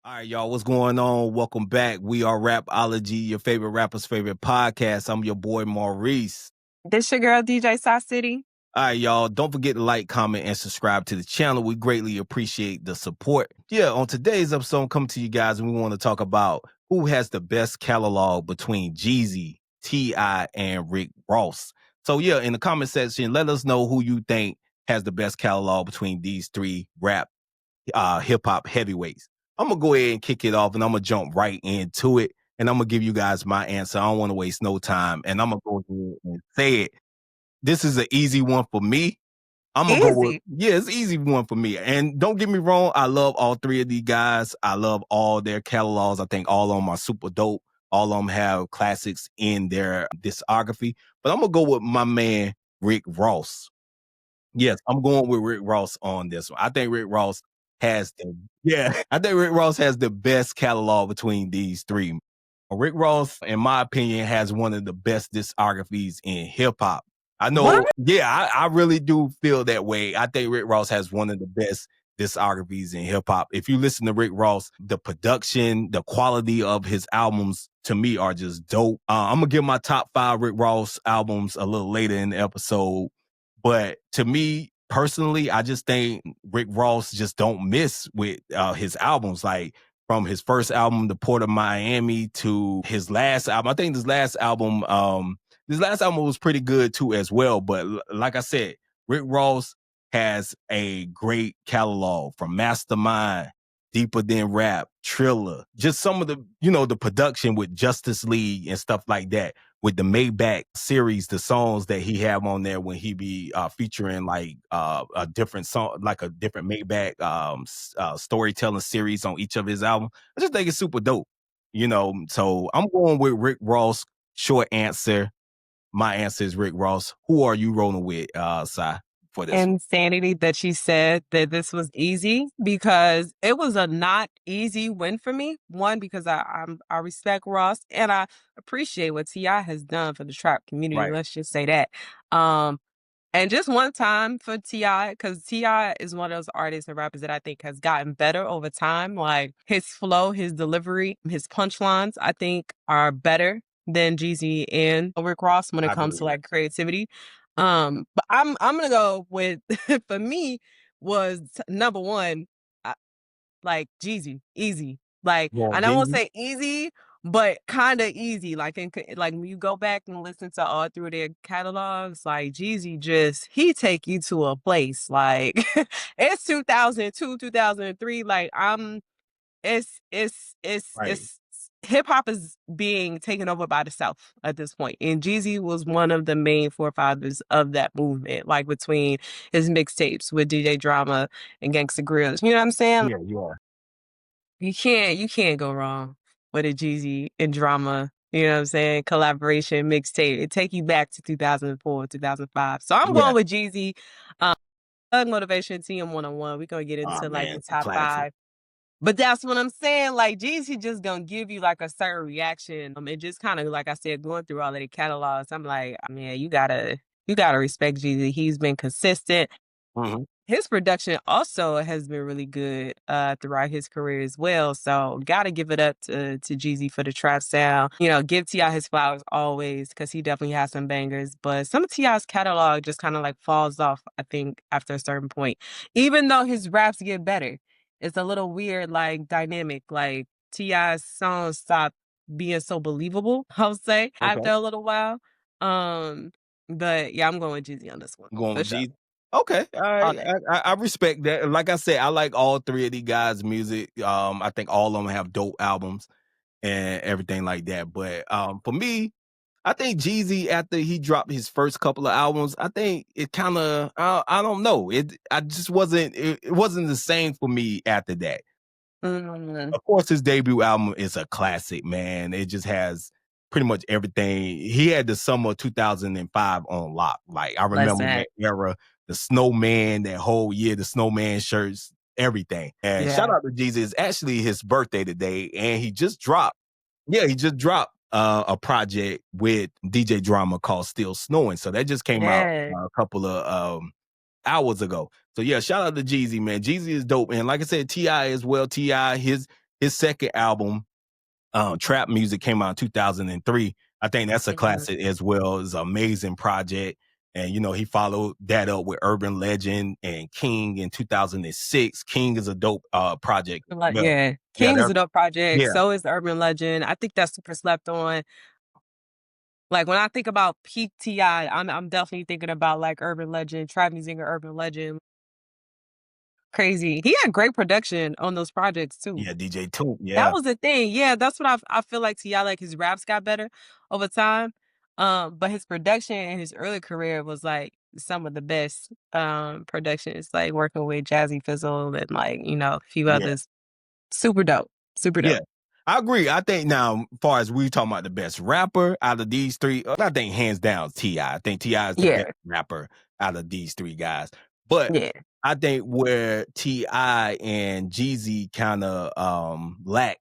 All right, y'all, what's going on? Welcome back. We are Rapology, your favorite rapper's favorite podcast. I'm your boy, Maurice. This your girl, DJ Sai City. All right, y'all, don't forget to like, comment, and subscribe to the channel. We greatly appreciate the support. Yeah, on today's episode, I'm coming to you guys, and we want to talk about who has the best catalog between Jeezy, T.I., and Rick Ross. So, yeah, in the comment section, let us know who you think has the best catalog between these three rap hip-hop heavyweights. I'm going to go ahead and kick it off, and I'm going to jump right into it, and I'm going to give you guys my answer. I don't want to waste no time, and I'm going to go ahead and say it. This is an easy one for me. I'm going to go with, it's an easy one for me. And don't get me wrong, I love all three of these guys. I love all their catalogs. I think all of them are super dope. All of them have classics in their discography. But I'm going to go with my man, Rick Ross. Yes, I'm going with Rick Ross on this one. I think Rick Ross has the best catalog between these three. Rick Ross, in my opinion, has one of the best discographies in hip hop. I know, I really do feel that way. I think Rick Ross has one of the best discographies in hip hop. If you listen to Rick Ross, the production, the quality of his albums to me are just dope. I'm gonna give my top 5 Rick Ross albums a little later in the episode. But to me, personally, I just think Rick Ross just don't miss with his albums. Like from his first album, The Port of Miami, to his last album. I think this last album was pretty good too as well. But like I said, Rick Ross has a great catalog from Mastermind, Deeper Than Rap, Triller, just some of the, the production with Justice League and stuff like that. With the Maybach series, the songs that he have on there when he be featuring like a different song, like a different Maybach storytelling series on each of his albums. I just think it's super dope, So I'm going with Rick Ross. Short answer. My answer is Rick Ross. Who are you rolling with, Sai, for this? Insanity that she said that this was easy, because it was a not easy win for me. One, because I respect Ross and I appreciate what T.I. has done for the trap community. Right. Let's just say that. And just one time for T.I., because T.I. is one of those artists and rappers that I think has gotten better over time. Like his flow, his delivery, his punchlines, I think are better than Jeezy and Rick Ross when it comes to like creativity. But I'm gonna go with for me was number one, like Jeezy, easy. Like I don't want to say easy, but kind of easy. Like when you go back and listen to all through their catalogs, like Jeezy he take you to a place. Like it's 2002, 2003. Like it's hip hop is being taken over by the South at this point. And Jeezy was one of the main forefathers of that movement, like between his mixtapes with DJ Drama and Gangsta Grills. You know what I'm saying? Yeah, you are. You can't go wrong with a Jeezy and Drama, you know what I'm saying, collaboration mixtape. It take you back to 2004, 2005. So I'm going with Jeezy. Motivation TM 101. We're gonna get into the top 5. But that's what I'm saying. Like Jeezy just gonna give you like a certain reaction. It just kind of, like I said, going through all of the catalogs, I'm like, man, you gotta respect Jeezy. He's been consistent. Mm-hmm. His production also has been really good throughout his career as well. So gotta give it up to Jeezy for the trap sound. Give T.I. his flowers always, because he definitely has some bangers. But some of T.I.'s catalog just kind of like falls off, I think, after a certain point. Even though his raps get better. It's a little weird, like, dynamic. Like, T.I.'s songs stop being so believable, I'll say, after a little while. But, yeah, I'm going with Jeezy on this one. Going with Jeezy? Okay. All right. I respect that. Like I said, I like all three of these guys' music. I think all of them have dope albums and everything like that. But for me, I think Jeezy, after he dropped his first couple of albums, I think it kind of, I don't know. It wasn't the same for me after that. Mm-hmm. Of course, his debut album is a classic, man. It just has pretty much everything. He had the summer 2005 on lock. Like, I remember that era, the Snowman, that whole year, the Snowman shirts, everything. And shout out to Jeezy. It's actually his birthday today, and he just dropped a project with DJ Drama called Still Snowing. So that just came out a couple of hours ago. So yeah, shout out to Jeezy, man. Jeezy is dope. And like I said, T.I. as well. T.I., His second album, Trap Music, came out in 2003. I think that's a classic as well. It's an amazing project. And, you know, he followed that up with Urban Legend and King in 2006. King is a dope project. Like, Well, yeah, yeah, King is a dope project. yeah, So is Urban Legend. I think that's super slept on. Like when I think about peak T.I., I'm definitely thinking about like Urban Legend, Trap Music or Urban Legend. Crazy. He had great production on those projects too. yeah, DJ Toon, That yeah, was the thing. Yeah, that's what I feel like T.I., like his raps got better over time. But his production in his early career was like some of the best productions, like working with Jazzy Fizzle and like, you know, a few yeah. others. Super dope. Super Yeah, dope. I agree. I think now, as far as we talking about the best rapper out of these three, I think hands down T.I. I think T.I. is the best Yeah. rapper out of these three guys. But Yeah. I think where T.I. and Jeezy kind of lack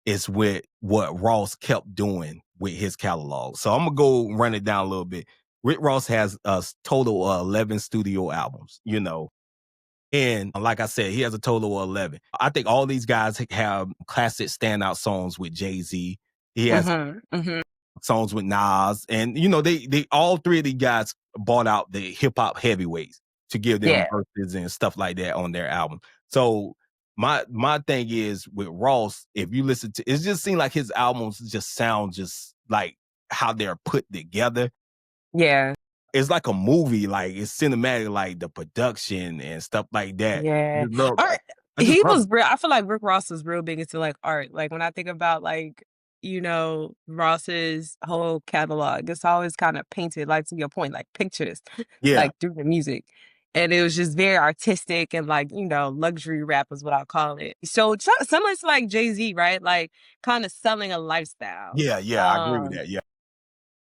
is with what Ross kept doing with his catalog. So I'm gonna go run it down a little bit. Rick Ross has a total of 11 studio albums, you know. And like I said, he has a total of 11. I think all these guys have classic standout songs with Jay-Z. He has Mhm. songs with Nas. And, you know, they all three of these guys bought out the hip hop heavyweights to give them Yeah. verses and stuff like that on their album. So my thing is with Ross, if you listen to it, just seems like his albums just sound just like how they're put together. Yeah. It's like a movie, like it's cinematic, like the production and stuff like that. I Yeah. just love Art I just he love was it. real I feel like Rick Ross was real big into, like, art. Like, when I think about, like, you know, Ross's whole catalog, it's always kinda painted, like, to your point, like, pictures, Yeah, like, through the music. And it was just very artistic and, like, you know, luxury rap is what I call it. So, similar to, like, Jay-Z, right? Like, kinda selling a lifestyle. yeah, I agree with that. Yeah,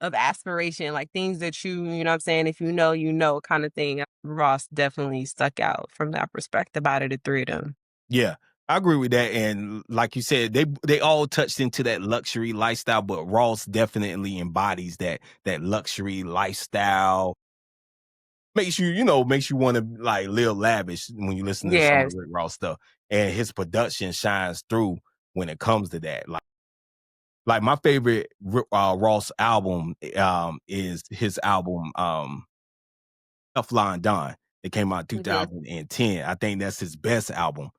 Of aspiration, like things that you know what I'm saying, if you know kind of thing. Ross definitely stuck out from that perspective out of the three of them. yeah, I agree with that. And like you said, they all touched into that luxury lifestyle, but Ross definitely embodies that luxury lifestyle. Makes you, you know, makes you want to like live lavish when you listen to some of Yes. Rick Ross stuff. And his production shines through when it comes to that. Like my favorite Ross album is his album Line Don. It came out in Mhm. 2010. I think that's his best album,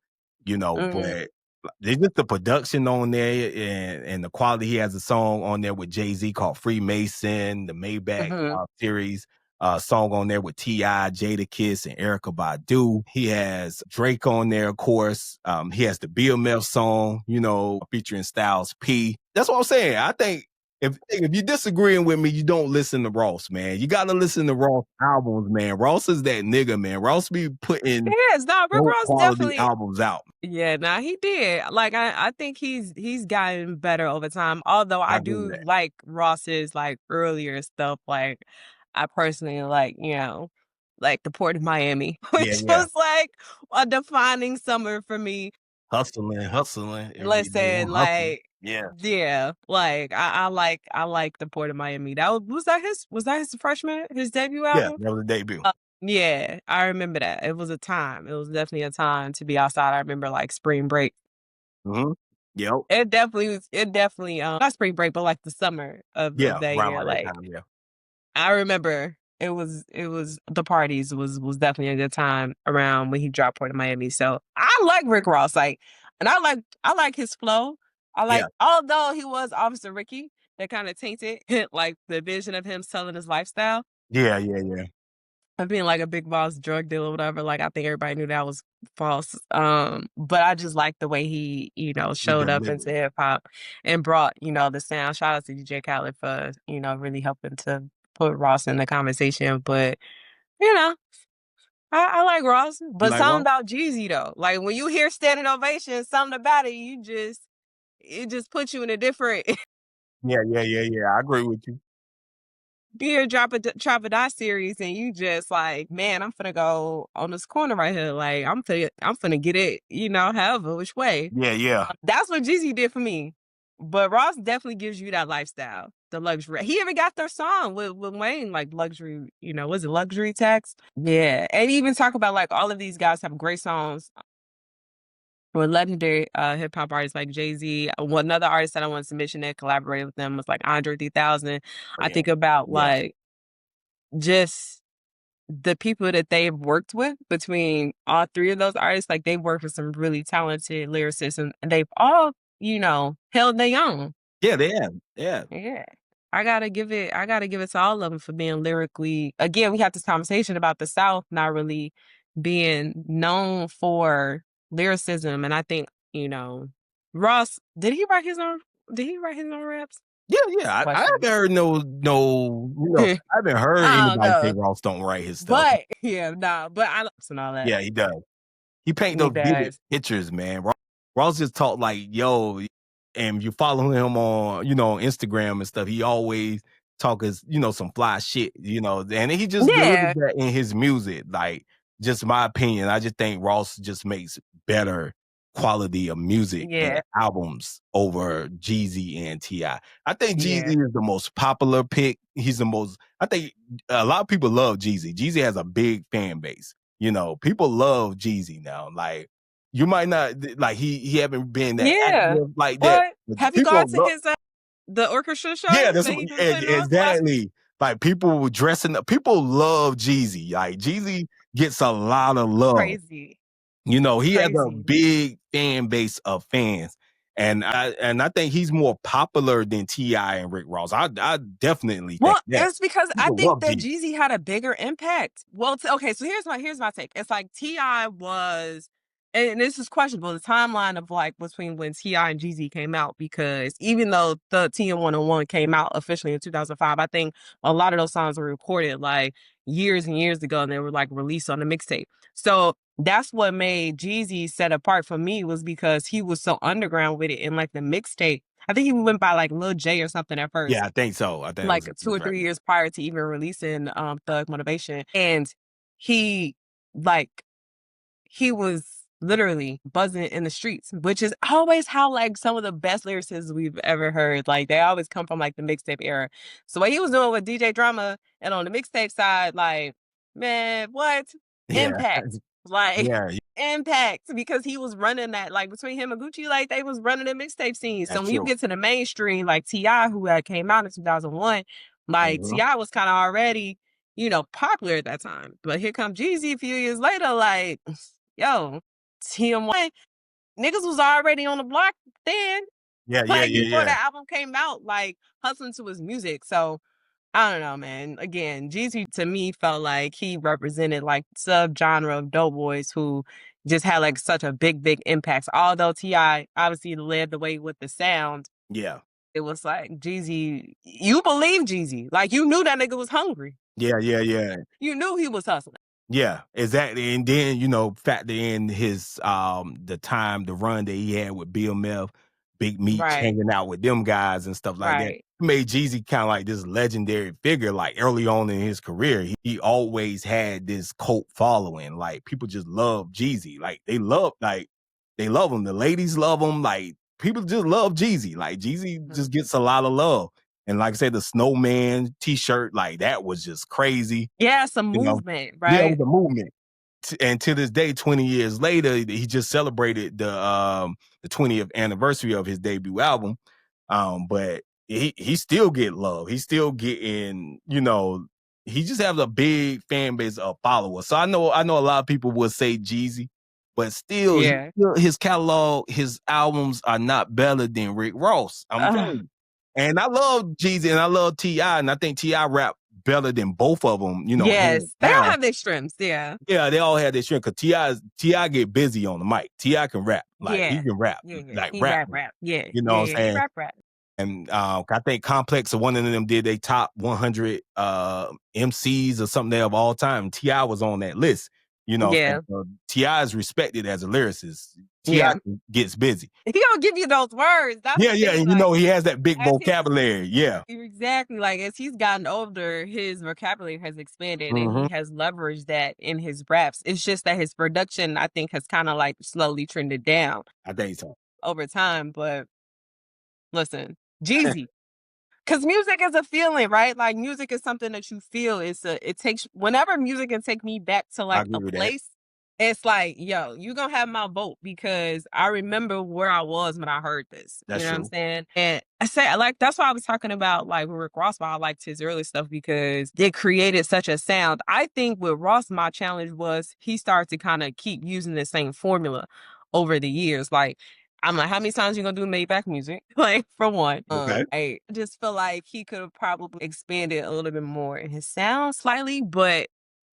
you know, Mhm. but there's just the production on there and the quality. He has a song on there with Jay-Z called Freemason, the Maybach Mhm. series. Song on there with T.I., Jadakiss, and Erykah Badu. He has Drake on there, of course. He has the BMF song, you know, featuring Styles P. That's what I'm saying. I think if you're disagreeing with me, you don't listen to Ross, man. You gotta listen to Ross albums, man. Ross is that nigga, man. Ross be putting Yes, no, Rick dope Ross quality definitely. albums out. Yeah, nah, he did. Like I think he's gotten better over time. Although I I agree with do that. like Ross's like earlier stuff. Like I personally like, you know, like the Port of Miami, Yeah, which yeah. was like a defining summer for me. Hustling every day. Listen, I'm hustling. like, Yeah. yeah, like I like the Port of Miami. That was that his freshman his debut Yeah, album? that was the debut. Yeah, I remember that. It was a time. It was definitely a time to be outside. I remember like spring break. Mm-hmm. Yep. It definitely not spring break, but like the summer of Yeah, that around year. like that Like time, yeah. I remember it was the parties was definitely a good time around when he dropped Port of Miami. So I like Rick Ross, like, and I like his flow. I Yeah. like, although he was Officer Ricky, that kind of tainted like the vision of him selling his lifestyle Yeah, yeah, yeah. of being like a big boss drug dealer or whatever. Like I think everybody knew that was false. But I just like the way he, you know, He showed up into delivered. hip hop and brought, you know, the sound. Shout out to DJ Khaled for, you know, really helping to put Ross in the conversation. But, you know, I like Ross. You But like something Ross? about Jeezy though. Like when you hear standing ovation, something about it, it just puts you in a different Yeah, yeah, yeah, yeah. I agree with you. beer drop a die series and you just like, man, I'm finna go on this corner right here. Like I'm finna get it, you know, however which way. Yeah, yeah. That's what Jeezy did for me. But Ross definitely gives you that lifestyle, the luxury. He even got their song with Wayne, like luxury, you know, was it luxury tax? Yeah. And even talk about like all of these guys have great songs with legendary hip hop artists like Jay-Z. One another artist that I wanted to mention that collaborated with them was like Andre 3000. I think about like just the people that they've worked with between all three of those artists. Like they've worked with some really talented lyricists, and they've all, held their own. Yeah, they have. Yeah. Yeah. I gotta give it to all of them for being lyrically. Again, we had this conversation about the South not really being known for lyricism. And I think, Ross, did he write his own raps? Yeah. I haven't heard I haven't heard I don't anybody say know. Ross don't write his stuff. But but I love and all that. Yeah, he does. He paint He those vivid does. pictures, man. Ross just talk like, yo, and you follow him on, Instagram and stuff. He always talk as, some fly shit, and he just delivers that in his music. Like, just my opinion. I just think Ross just makes better quality of music and albums over Jeezy and T.I. I think Jeezy is the most popular pick. I think a lot of people love Jeezy. Jeezy has a big fan base. People love Jeezy now. Like, you might not like he haven't been that active like that. Have you gone to his the orchestra show? Yeah, that's exactly. Like people were dressing up. People love Jeezy. Like Jeezy gets a lot of love. Crazy. He has a big fan base of fans. And I think he's more popular than T.I. and Rick Ross. I definitely think that. It's because I think that Jeezy had a bigger impact. Well, okay, so here's my take. It's like T.I. was, and this is questionable, the timeline of like between when T.I. and Jeezy came out, because even though the TM101 came out officially in 2005, I think a lot of those songs were recorded like years and years ago, and they were like released on the mixtape. So that's what made Jeezy set apart for me, was because he was so underground with it in like the mixtape. I think he went by like Lil J or something at first. Yeah, I think so. I think like 2 or 3 years prior to even releasing Thug Motivation. And he was literally buzzing in the streets, which is always how like some of the best lyricists we've ever heard. Like they always come from like the mixtape era. So what he was doing with DJ Drama and on the mixtape side, like, man, what? Impact. Like impact, because he was running that, like between him and Gucci, like they was running the mixtape scene. So when you get to the mainstream, like T.I., who had came out in 2001, like T.I. was kind of already, popular at that time. But here come Jeezy a few years later, like, yo, TM1, niggas was already on the block then. Before the album came out, like hustling to his music. So I don't know, man. Again, Jeezy to me felt like he represented like sub-genre of Doughboys who just had like such a big impact. Although T.I. obviously led the way with the sound. Yeah. It was like Jeezy, you believe Jeezy. Like you knew that nigga was hungry. Yeah. You knew he was hustling. Yeah, exactly. And then, factor in his the run that he had with BMF, Big Meech, hanging out with them guys and stuff like that. It made Jeezy kind of like this legendary figure. Like early on in his career, he always had this cult following. Like people just love Jeezy. Like they love him. The ladies love him. Like people just love Jeezy. Like Jeezy just gets a lot of love. And like I said, the Snowman t-shirt, like that was just crazy. Yeah, it's a movement, right? Yeah, it was a movement. And to this day, 20 years later, he just celebrated the 20th anniversary of his debut album. But he still get love. He's still getting, he just has a big fan base of followers. So I know a lot of people would say Jeezy, but still, his catalog, his albums are not better than Rick Ross. I'm telling you. And I love Jeezy and I love T.I. and I think T.I. rap better than both of them, Yes, they all have their strengths, yeah. Yeah, they all have their strengths, because T.I. get busy on the mic. T.I. can rap. Like, he can rap. Like, he rap. Yeah. You know what I'm saying? Rap. And I think Complex or one of them did they top 100 MCs or something there of all time. T.I. was on that list. T.I. is respected as a lyricist. T.I. gets busy. He don't give you those words. That's and he has that big vocabulary. Exactly. Like as he's gotten older, his vocabulary has expanded and he has leveraged that in his raps. It's just that his production, I think, has kind of like slowly trended down. I think so. Over time, but listen, Jeezy. Because music is a feeling, right? Like music is something that you feel. It takes, whenever music can take me back to like a place, it's like, yo, you gonna have my vote because I remember where I was when I heard this. That's You know what I'm true. saying? And I say, like, that's why I was talking about like with Rick Ross, why I liked his early stuff because it created such a sound. I think with Ross, my challenge was he started to kind of keep using the same formula over the years. Like, I'm like, how many times you gonna do Maybach music? Like, for one. Okay. I just feel like he could have probably expanded a little bit more in his sound slightly, but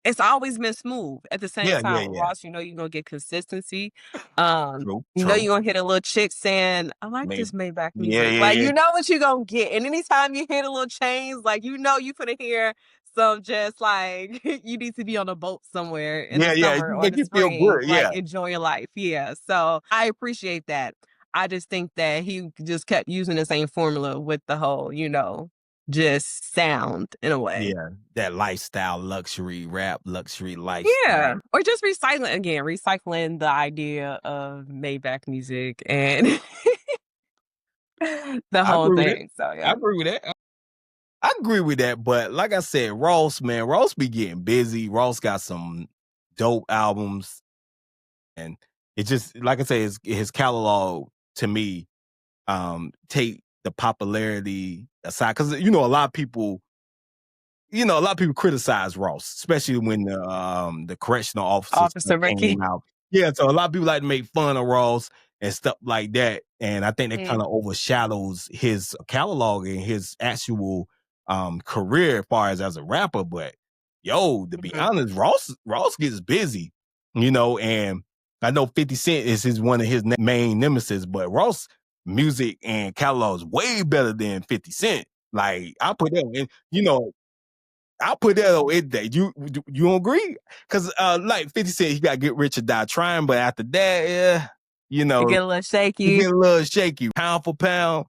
it's always been smooth. At the same Yeah, yeah, time, yeah. Ross, you know you're gonna get consistency. True, You know true. you're gonna hit a little chick saying, I like Maybe. this Maybach Yeah, music. yeah, Like, yeah. you know what you're gonna get. And anytime you hit a little chains, like you know you finna hear some just like you need to be on a boat somewhere in the Yeah, yeah. summer You or in make the you feel spring, good. like Yeah. enjoy your life. Yeah. So I appreciate that. I just think that he just kept using the same formula with the whole, just sound in a way. Yeah. That lifestyle, luxury rap, luxury Yeah. lifestyle. Or just recycling the idea of Maybach music and the I whole agree with it. thing. So I yeah. agree with that. I agree with that, but like I said, Ross, man, Ross be getting busy. Ross got some dope albums, and it just like I say, his catalog to me, take the popularity aside, because a lot of people, a lot of people criticize Ross, especially when the correctional officer stuff Officer Ricky. came out. Yeah, so a lot of people like to make fun of Ross and stuff like that, and I think that kind of overshadows his catalog and his actual career as far as a rapper. But to be Mhm. honest, Ross gets busy, and I know 50 Cent is one of his main nemesis, but Ross music and catalog is way better than 50 Cent. Like I put that in, I'll put that on it day. You don't agree? Because like 50 Cent, he got to Get Rich or Die Trying, but after that, yeah, It get a little it shaky. get a little shaky. Pound for pound,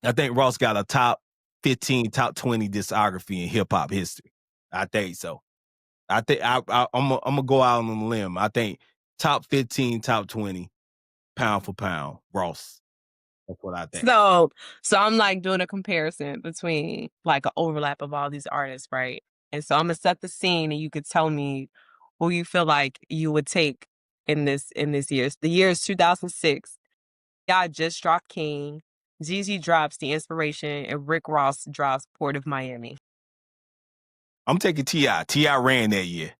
I think Ross got a top 15, top 20 discography in hip hop history. I think so. I think I'm gonna go out on a limb. I think top 15, top 20, pound for pound, Ross. That's what I think. So I'm like doing a comparison between like an overlap of all these artists, right? And so I'm gonna set the scene and you could tell me who you feel like you would take in this year. The year is 2006. God just dropped King. Jeezy drops The Inspiration and Rick Ross drops Port of Miami. I'm taking T.I. T.I. ran that year.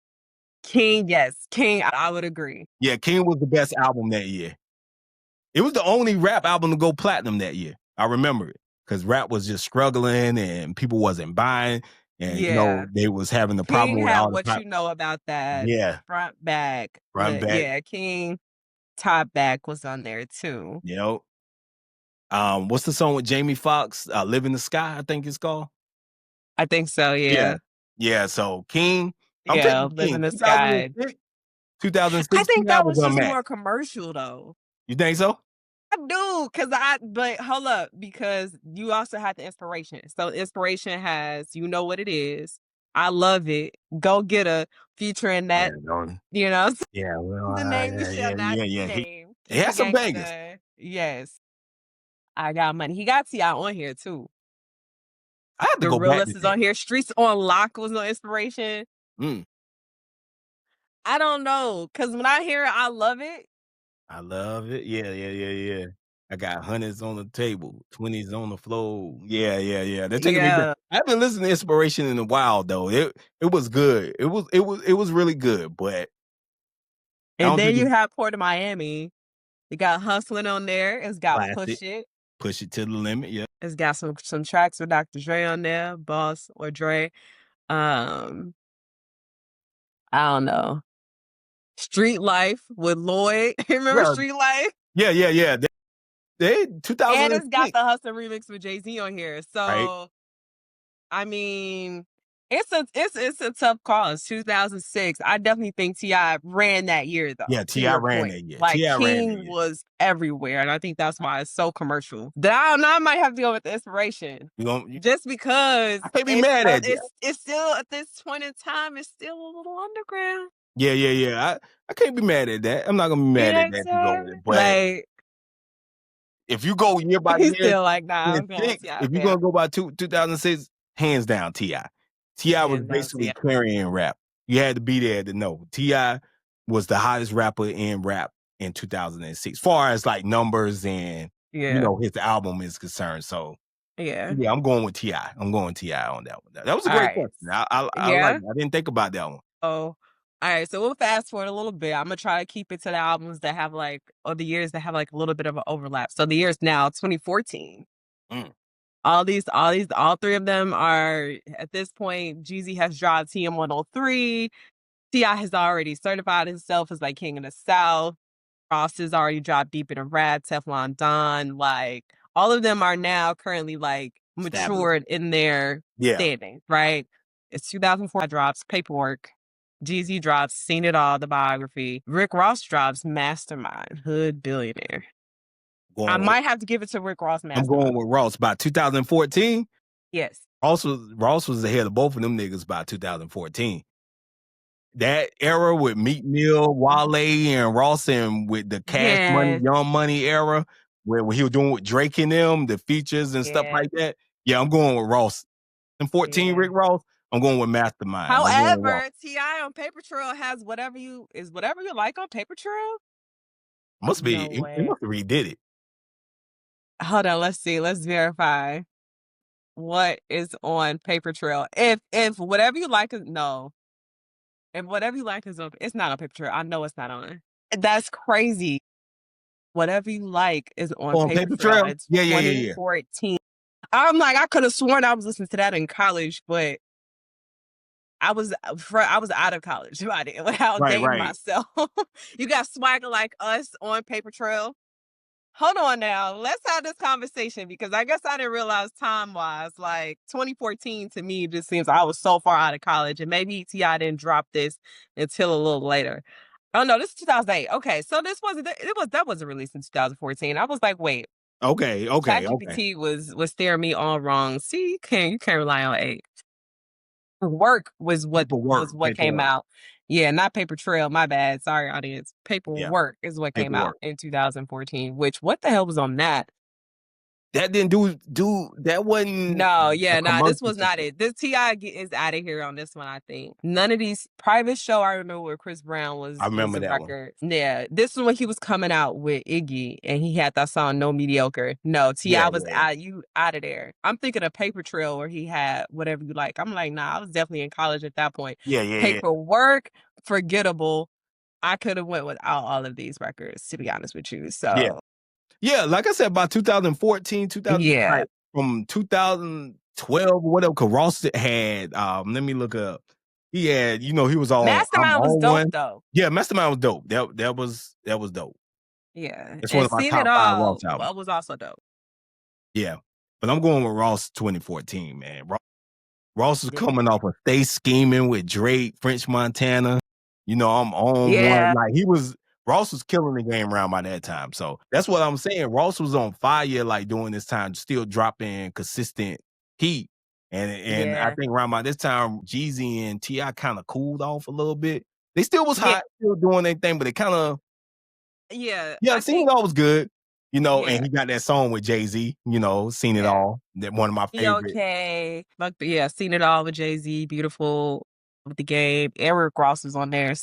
King, yes. King, I would agree. Yeah, King was the best album that year. It was the only rap album to go platinum that year. I remember it because rap was just struggling and people wasn't buying, and Yeah. they was having the King problem with had all the what you know about that yeah, front back. run back, Yeah, King top back was on there too. What's the song with Jamie Foxx? "Live in the Sky," I think it's called. I think so, Yeah, yeah. yeah. So King, I'm Yeah, taking Live in King. the Sky. 2006, I 2006, think T.I. that was was just unmatched. more commercial though. You think so? I do, but hold up, because you also have the Inspiration. So Inspiration has You Know What It Is. I love it. Go Get a featuring Yeah, that, no, you know, yeah, well, the name you shall yeah, not yeah, yeah. name. He Keep had it some bangers. gangsta. Yes. I Got Money. He got T.I. on here too. I have to The go back to Realist is that. on here. Streets on Lock was no Inspiration. Mm. I don't know, cause when I hear it, I love it. I love it. Yeah, yeah, yeah, yeah. I got hundreds on the table, 20s on the floor. Yeah, yeah, yeah. They're taking me back. Yeah. I haven't listened to Inspiration in a while though. It was good. It was really good, but I And don't then think you it's have Port of Miami. It got Hustling on there. It's got classic. Push It. Push it to the limit. Yeah. It's got some tracks with Dr. Dre on there, Boss or Dre. Um, I don't know. Street Life with Lloyd. Remember Yeah. Street Life? Yeah, yeah, yeah. They And it's got 2006, the Hustle remix with Jay-Z on here. right? So I mean, it's a tough cause. 2006. I definitely think T.I. ran that year though, Yeah, to T.I. your ran point. that year. Like T.I. ran that King year. was everywhere. And I think that's why it's so commercial. That I don't know, I might have to go with the Inspiration. Just because I can't be mad at you. it's still at this point in time, it's still a little underground. Yeah, yeah, yeah. I can't be mad at that. I'm not gonna be You mad know at what I'm that if you go saying? with it. But Like if you go year by he's year, still like, nah, I'm going with T.I. if you're fam. gonna go by 2006, hands down Ti. Ti was Hands down basically T.I. carrying rap. You had to be there to know. Ti was the hottest rapper in rap in 2006, far as like numbers and his album is concerned. So yeah, I'm going with T.I. I'm going T.I. on that one. That was a all great right, question. I like yeah. it. I didn't think about that one. Oh, all right. So we'll fast forward a little bit. I'm gonna try to keep it to the albums that have like, or the years that have like a little bit of an overlap. So the years now, 2014. Mm. All three of them are at this point. Jeezy has dropped TM103. T.I. has already certified himself as like King of the South. Ross has already dropped Deep in a Rap, Teflon Don. Like all of them are now currently like matured in their standing, right? It's 2004 drops Paperwork. Jeezy drops Seen It All, the biography. Rick Ross drops Mastermind, Hood Billionaire. I might have to give it to Rick Ross. I'm going with Ross by 2014. Yes. Ross was ahead of both of them niggas by 2014. That era with Meek Mill, Wale, and Ross, and with the Cash Money, Young Money era, where he was doing with Drake and them, the features and stuff like that. Yeah, I'm going with Ross. In 14, Rick Ross, I'm going with Mastermind. However, T.I. on Paper Trail has whatever you like on Paper Trail. Must be. He must have redid it. Hold on, let's see. Let's verify what is on Paper Trail. If whatever you like is if whatever you like is on, it's not on Paper Trail. I know it's not on. That's crazy. Whatever you like is on Paper Trail. It's 2014. I'm like, I could have sworn I was listening to that in college, but I was out of college by then. I was dating myself. You got Swagger Like Us on Paper Trail. Hold on now. Let's have this conversation because I guess I didn't realize time-wise, like 2014 to me just seems I was so far out of college, and maybe T.I. didn't drop this until a little later. Oh no, this is 2008. Okay, so this wasn't that wasn't released in 2014. I was like, wait. Okay. ChatGPT was steering me all wrong. See, you can't rely on age. Work was what came out. Yeah, not Paper Trail. My bad. Sorry, audience. Paperwork is what came out in 2014. Which what the hell was on that? That didn't do that wasn't. No, this was not it. This T.I. is out of here on this one, I think. None of these Private Show. I remember where Chris Brown was. I remember was a that record. One. Yeah, this is when he was coming out with Iggy, and he had that song "No Mediocre." No, T.I. was out of there. I'm thinking of Paper Trail where he had Whatever You Like. I'm like, nah, I was definitely in college at that point. Paperwork, forgettable. I could have went without all of these records, to be honest with you. So. Yeah, like I said, by 2014, like from 2012, whatever, because Ross had, let me look up. He had, he was on Mastermind was dope though. Yeah, Mastermind was dope. That was dope. Yeah. It's one of my top 5 Ross albums. Was also dope. Yeah. But I'm going with Ross 2014, man. Ross is coming off of Stay Scheming with Drake, French Montana. I'm on one. Like Ross was killing the game around by that time. So that's what I'm saying. Ross was on fire like during this time, still dropping consistent heat. And I think around by this time, Jeezy and T.I. kind of cooled off a little bit. They still was hot, still doing their thing, but they kind of Seen It All was good. And he got that song with Jay-Z, Seen It All. That one of my favorites. Okay. Seen It All with Jay-Z, Beautiful with the Game. Eric Ross was on there.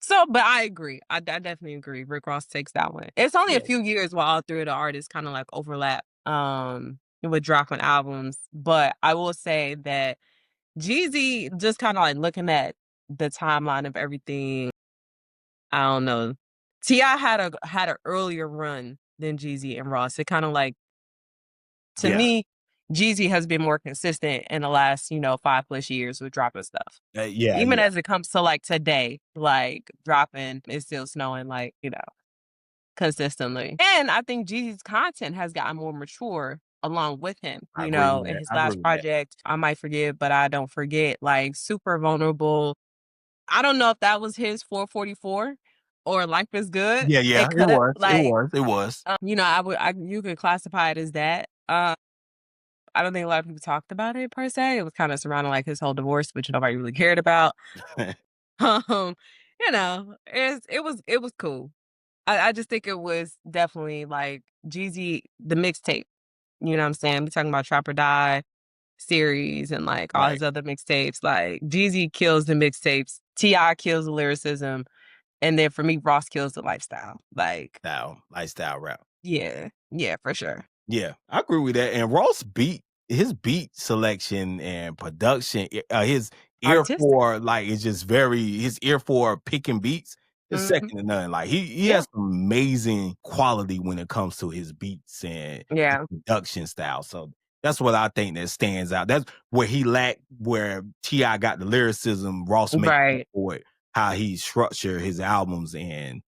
So, but I agree. I definitely agree. Rick Ross takes that one. It's only a few years while all three of the artists kind of like overlap with dropping albums. But I will say that Jeezy, just kind of like looking at the timeline of everything, I don't know. T.I. had an earlier run than Jeezy and Ross. It kind of like, to me, Jeezy has been more consistent in the last, 5+ years with dropping stuff. Even as it comes to like today, like dropping, it's still snowing, like, consistently. And I think Jeezy's content has gotten more mature along with him, in his last project, I Might Forgive, But I Don't Forget, like super vulnerable. I don't know if that was his 444 or Life Is Good. Yeah, it was. Like, it was. You could classify it as that. I don't think a lot of people talked about it per se. It was kind of surrounding like his whole divorce, which nobody really cared about. It was cool. I just think it was definitely like Jeezy, the mixtape. You know what I'm saying? We're talking about Trap or Die series and like all his other mixtapes. Like Jeezy kills the mixtapes T.I. kills the lyricism. And then for me, Ross kills the lifestyle. Like lifestyle rap. Yeah, for sure. Yeah, I agree with that. And Ross his beat selection and production, his ear for is just his ear for picking beats is second to none. Like he has amazing quality when it comes to his beats and production style. So that's what I think that stands out. That's where he lacked, where T.I. got the lyricism, Ross made up for it, how he structured his albums and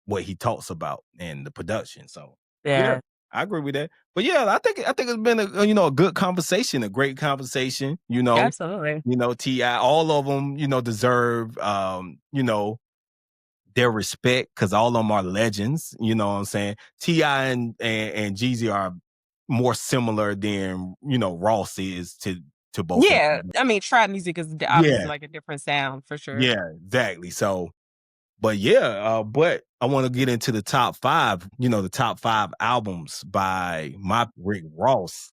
what he talks about and the production. So yeah, I agree with that. But yeah, I think it's been a good conversation, a great conversation. Absolutely. T.I., all of them, deserve their respect because all of them are legends. You know what I'm saying? T.I. and Jeezy are more similar than Ross is to both. Yeah, I mean, trap music is obviously like a different sound for sure. Yeah, exactly. So. But yeah, but I want to get into the top 5, the top 5 albums by my Rick Ross.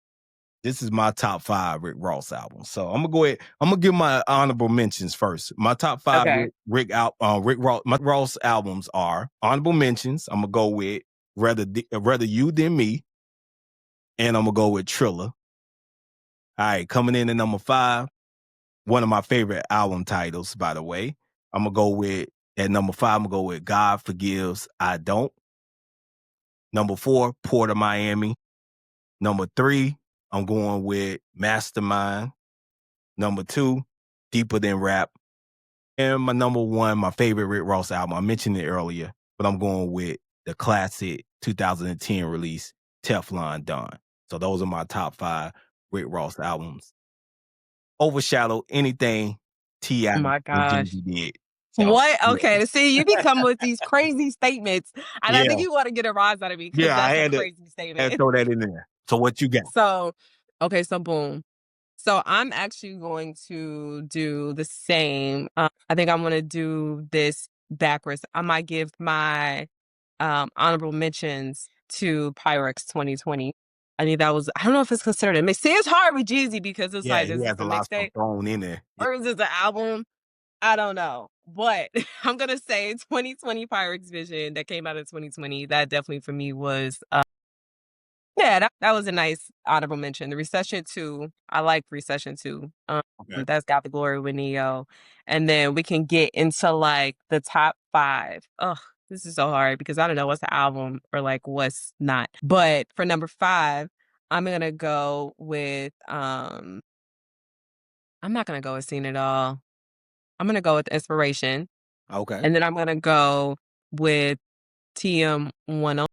This is my top 5 Rick Ross albums. So I'm gonna go ahead. I'm gonna give my honorable mentions first. My top 5 Rick Ross albums are honorable mentions. I'm gonna go with Rather You Than Me, and I'm gonna go with Triller. All right, coming in at number 5, one of my favorite album titles, by the way. I'm gonna go with at number 5. I'm gonna go with God Forgives, I Don't. Number 4, Port of Miami. Number 3, I'm going with Mastermind. Number 2, Deeper Than Rap. And my number 1, my favorite Rick Ross album. I mentioned it earlier, but I'm going with the classic 2010 release, Teflon Don. So those are my top 5 Rick Ross albums. Overshadow anything T.I. my gosh. did. So, what? Okay, see, you be coming with these crazy statements, and I think you want to get a rise out of me because that's a crazy statement. I had to throw that in there. So what you got? So boom. So I'm actually going to do the same. I think I'm going to do this backwards. I might give my honorable mentions to Pyrex 2020. I think that was, I don't know if it's considered a mix. See, it's hard with Jeezy because it's like, is this a mixtape thrown in there, or is this an album? I don't know. But I'm going to say 2020 Pyrex Vision that came out in 2020. That definitely for me was, that was a nice honorable mention. The Recession 2, I like Recession 2. That's Got the Glory with Neo. And then we can get into like the top 5. Ugh, this is so hard because I don't know what's the album or like what's not. But for number 5, I'm gonna go with I'm not gonna go with Seen It All. I'm gonna go with Inspiration. Okay. And then I'm gonna go with TM10.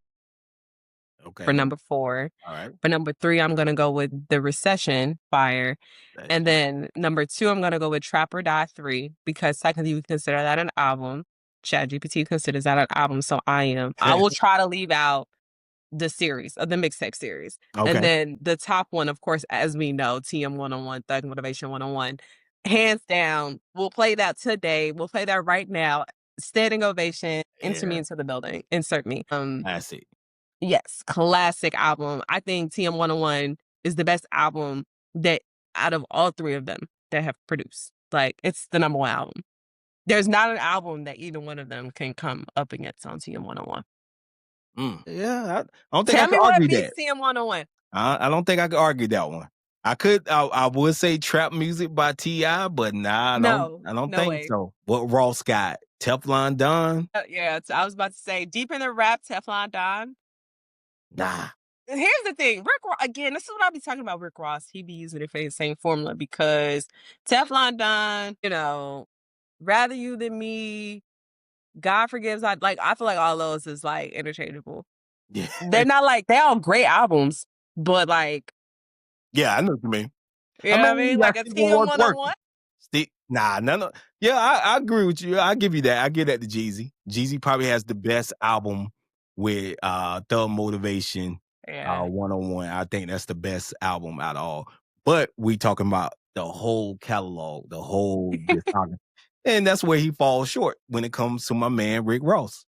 Okay. For number 4. All right. For number 3, I'm gonna go with The Recession, Fire. And then number 2, I'm gonna go with Trap or Die 3 because technically we consider that an album. ChatGPT considers that an album, so I will try to leave out the series of the mixtape series. Okay. And then the top one, of course, as we know, TM 101, Thug Motivation 101. Hands down, we'll play that today. We'll play that right now. Standing ovation. Enter me into the building. Insert me. Classic. Yes, classic album. I think TM 101 is the best album that out of all 3 of them that have produced. Like, it's the number 1 album. There's not an album that either one of them can come up against on TM 101. Yeah, I don't think I can argue that. TM 101. I don't think I could argue that one. I would say Trap Music by T.I., but nah, I don't think so. What Ross got? Teflon Don? Yeah, I was about to say Deeper Than Rap, Teflon Don. Nah. Here's the thing, Rick Ross, again, this is what I'll be talking about Rick Ross. He be using the same formula because Teflon Don, Rather You Than Me, God Forgives, I feel like all those is like interchangeable. Yeah. They're not like, they're all great albums, but like. Yeah, I know what you mean. You know what I mean? Like a TM 101? No. Yeah, I agree with you. I give you that. I give that to Jeezy. Jeezy probably has the best album with Thug Motivation 101. I think that's the best album out of all. But we talking about the whole catalog, the whole discography. And that's where he falls short when it comes to my man Rick Ross.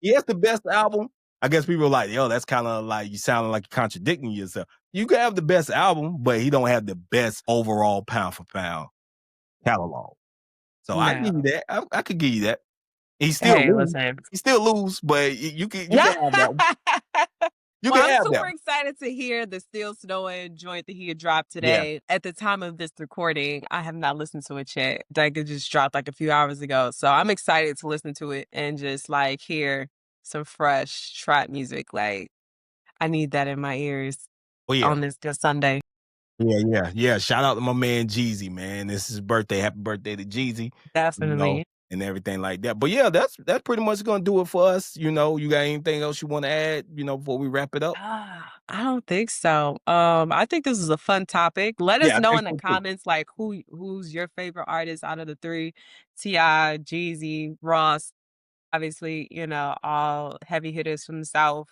He has the best album. I guess people are like, yo, that's kind of like you sounding like you're contradicting yourself. You can have the best album, but he don't have the best overall pound for pound catalog. So I give you No. that. I could give you that. He still Hey, lose. listen. He still lose, but you can have that one. You Well, can I'm have that super one. excited to hear the Still Snowing joint that he had dropped Yeah. today. At the time of this recording, I have not listened to it yet. Like, it just dropped like a few hours ago. So I'm excited to listen to it and just like hear some fresh trap music. Like, I need that in my ears Oh yeah. on this good Sunday. Yeah. Shout out to my man Jeezy, man. This is his birthday. Happy birthday to Jeezy. You know, Definitely. and everything like that. But yeah, that's pretty much gonna do it for us. You know, you got anything else you want to add, before we wrap it up? I don't think so. I think this is a fun topic. Let us Yeah, I know think in the so too. comments like who's your favorite artist out of the three. T.I., Jeezy, Ross, obviously, all heavy hitters from the South,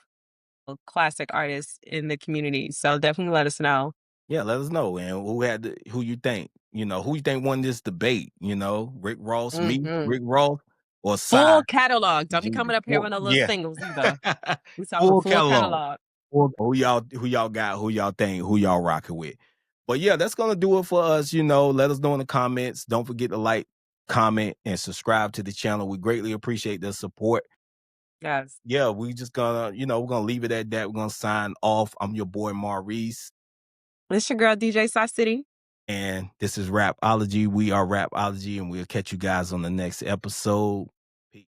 classic artists in the community. So definitely let us know. Yeah, let us know, and who you think, who you think won this debate, Rick Ross, me, Hmm Rick Ross, or Sai. Full catalog. Don't be Jeezy. coming up here Well, with no little yeah. singles either. We talking Full full catalog. catalog. Who y'all got, who y'all think, who y'all rocking with. But yeah, that's gonna do it for us. Let us know in the comments. Don't forget to like, comment, and subscribe to the channel. We greatly appreciate the support. Yes. Yeah, we just gonna, we're gonna leave it at that. We're gonna sign off. I'm your boy Maurice. It's your girl DJ Sai City. And this is Rapology. We are Rapology, and we'll catch you guys on the next episode.